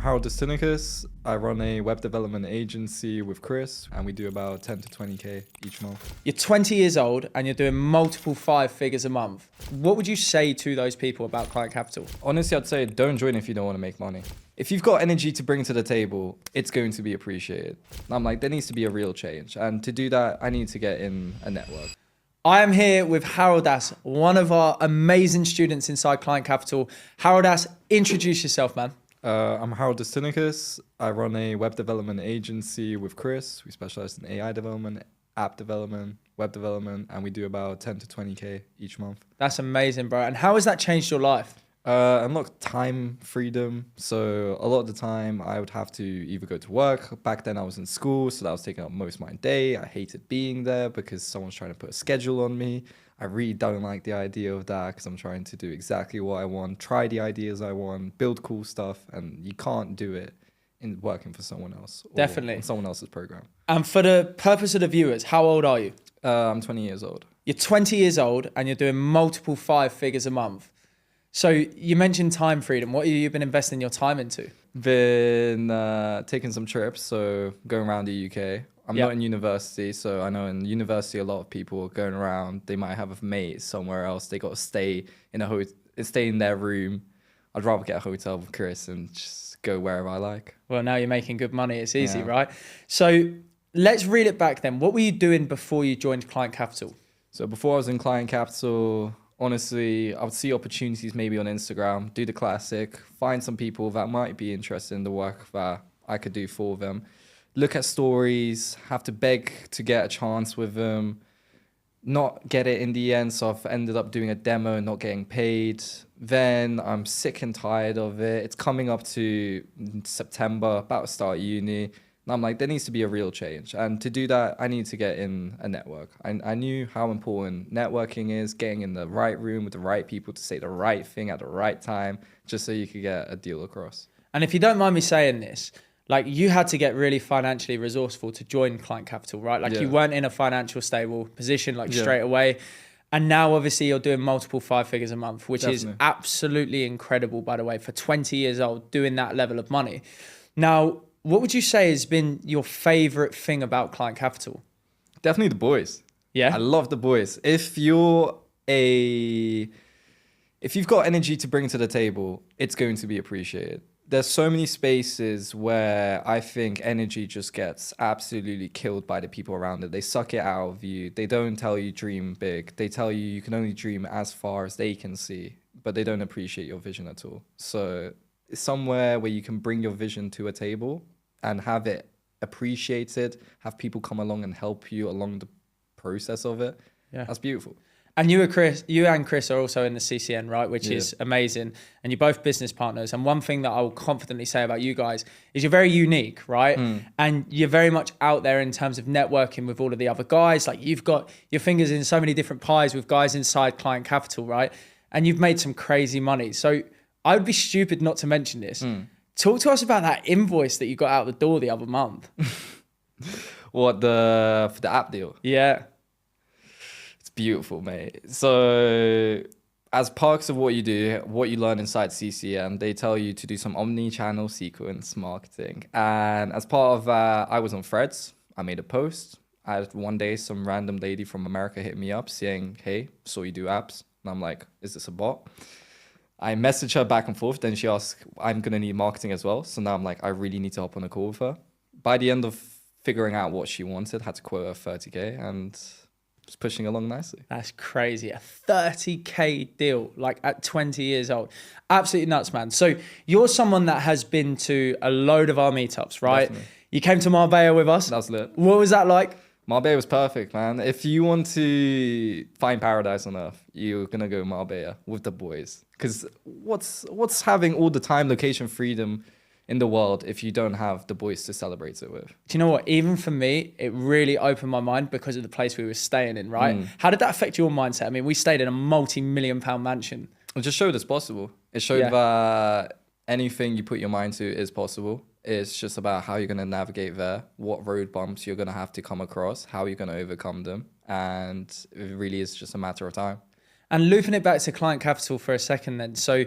Haroldas. I run a web development agency with Chris, and we do about 10 to 20K each month. You're 20 years old and you're doing multiple 5 figures a month. What would you say to those people about Client Capital? Honestly, I'd say don't join if you don't want to make money. If you've got energy to bring to the table, it's going to be appreciated. I'm like, there needs to be a real change. And to do that, I need to get in a network. I am here with Haroldas, one of our amazing students inside Client Capital. Haroldas, introduce yourself, man. I'm Haroldas. I run a web development agency with Chris. We specialize in AI development, app development, web development, and we do about 10 to 20K each month. That's amazing, bro. And how has that changed your life? Unlocked time freedom. So a lot of the time I would have to either go to work. Back then I was in school, so that was taking up most of my day. I hated being there because someone's trying to put a schedule on me. I really don't like the idea of that because I'm trying to do exactly what I want, try the ideas I want, build cool stuff, and you can't do it in working for someone else. Or Definitely. on someone else's program. And for the purpose of the viewers, how old are you? I'm 20 years old. You're 20 years old and you're doing multiple 5 figures a month. So you mentioned time freedom. What have you been investing your time into? Been taking some trips, so going around the UK. I'm not in university, so I know in university a lot of people are going around. They might have a mate somewhere else. They got to stay in stay in their room. I'd rather get a hotel with Chris and just go wherever I like. Well, now you're making good money. It's easy, right? So let's reel it back then. What were you doing before you joined Client Capital? So before I was in Client Capital, honestly, I would see opportunities maybe on Instagram, do the classic, find some people that might be interested in the work that I could do for them. Look at stories, have to beg to get a chance with them, not get it in the end. So I've ended up doing a demo, not getting paid. Then I'm sick and tired of it. It's coming up to September, about to start uni. And I'm like, there needs to be a real change. And to do that, I need to get in a network. I knew how important networking is, getting in the right room with the right people to say the right thing at the right time, just so you could get a deal across. And if you don't mind me saying this, like you had to get really financially resourceful to join Client Capital, right? Like you weren't in a financial stable position straight away. And now obviously you're doing multiple 5 figures a month, which is absolutely incredible, by the way, for 20 years old, doing that level of money. Now, what would you say has been your favorite thing about Client Capital? Definitely the boys. Yeah. I love the boys. If you've got energy to bring to the table, it's going to be appreciated. There's so many spaces where I think energy just gets absolutely killed by the people around it. They suck it out of you. They don't tell you dream big. They tell you can only dream as far as they can see, but they don't appreciate your vision at all. So it's somewhere where you can bring your vision to a table and have it appreciated, have people come along and help you along the process of it. Yeah. That's beautiful. And you and Chris are also in the CCN, right? Which is amazing. And you're both business partners. And one thing that I will confidently say about you guys is you're very unique, right? And you're very much out there in terms of networking with all of the other guys. Like you've got your fingers in so many different pies with guys inside Client Capital, right? And you've made some crazy money. So I would be stupid not to mention this. Talk to us about that invoice that you got out the door the other month. For the app deal? Yeah. Beautiful, mate. So as parts of what you do, what you learn inside CCM, they tell you to do some omni-channel sequence marketing. And as part of that, I was on Threads. I made a post. I had one day some random lady from America hit me up saying, hey, saw you do apps. And I'm like, is this a bot? I messaged her back and forth. Then she asked, I'm going to need marketing as well. So now I'm like, I really need to hop on a call with her. By the end of figuring out what she wanted, had to quote her 30K and just pushing along nicely. That's crazy. A 30K deal, like at 20 years old. Absolutely nuts, man. So you're someone that has been to a load of our meetups, right? Definitely. You came to Marbella with us. That was lit. What was that like? Marbella was perfect, man. If you want to find paradise on earth, you're going to go Marbella with the boys. Because what's having all the time, location freedom in the world if you don't have the boys to celebrate it with? Do you know what? Even for me, it really opened my mind because of the place we were staying in, right? How did that affect your mindset? I mean, we stayed in a multi-million-pound mansion. It just showed it's possible. It showed that anything you put your mind to is possible. It's just about how you're going to navigate there, what road bumps you're going to have to come across, how you're going to overcome them. And it really is just a matter of time. And looping it back to Client Capital for a second then. So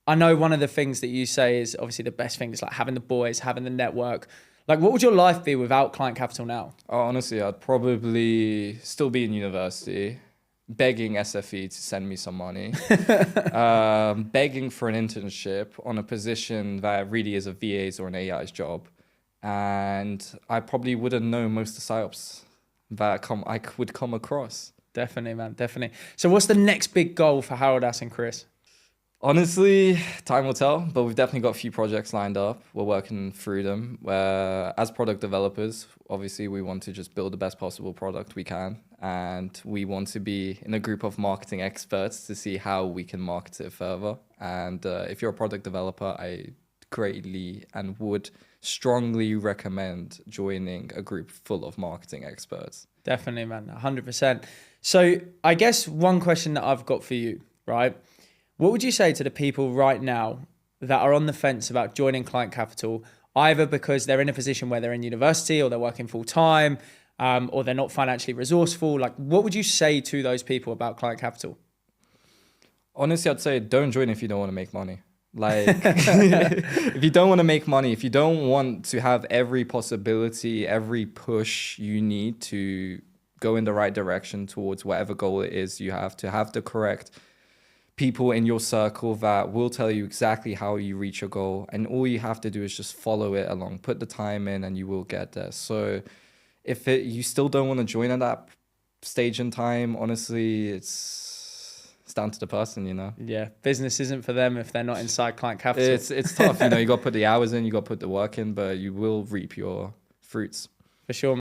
I know one of the things that you say is obviously the best thing is like having the boys, having the network. Like, what would your life be without Client Capital now? Oh, honestly, I'd probably still be in university, begging SFE to send me some money, begging for an internship on a position that really is a VA's or an AI's job. And I probably wouldn't know most of the psyops that I would come across. Definitely, man. Definitely. So what's the next big goal for Haroldas and Chris? Honestly, time will tell, but we've definitely got a few projects lined up. We're working through them. As product developers, obviously, we want to just build the best possible product we can. And we want to be in a group of marketing experts to see how we can market it further. And if you're a product developer, I greatly and would strongly recommend joining a group full of marketing experts. Definitely, man. 100%. So I guess one question that I've got for you, right? What would you say to the people right now that are on the fence about joining Client Capital, either because they're in a position where they're in university or they're working full time, or they're not financially resourceful? Like, what would you say to those people about Client Capital? Honestly, I'd say don't join if you don't want to make money. Like, if you don't want to make money, if you don't want to have every possibility, every push you need to go in the right direction towards whatever goal it is you have, to have the correct people in your circle that will tell you exactly how you reach your goal, and all you have to do is just follow it along, put the time in, and you will get there. So if you still don't want to join at that stage in time, honestly, it's down to the person, you know. Yeah, business isn't for them if they're not inside Client Capital. It's tough, you know. You got to put the hours in, you got to put the work in, but you will reap your fruits For sure.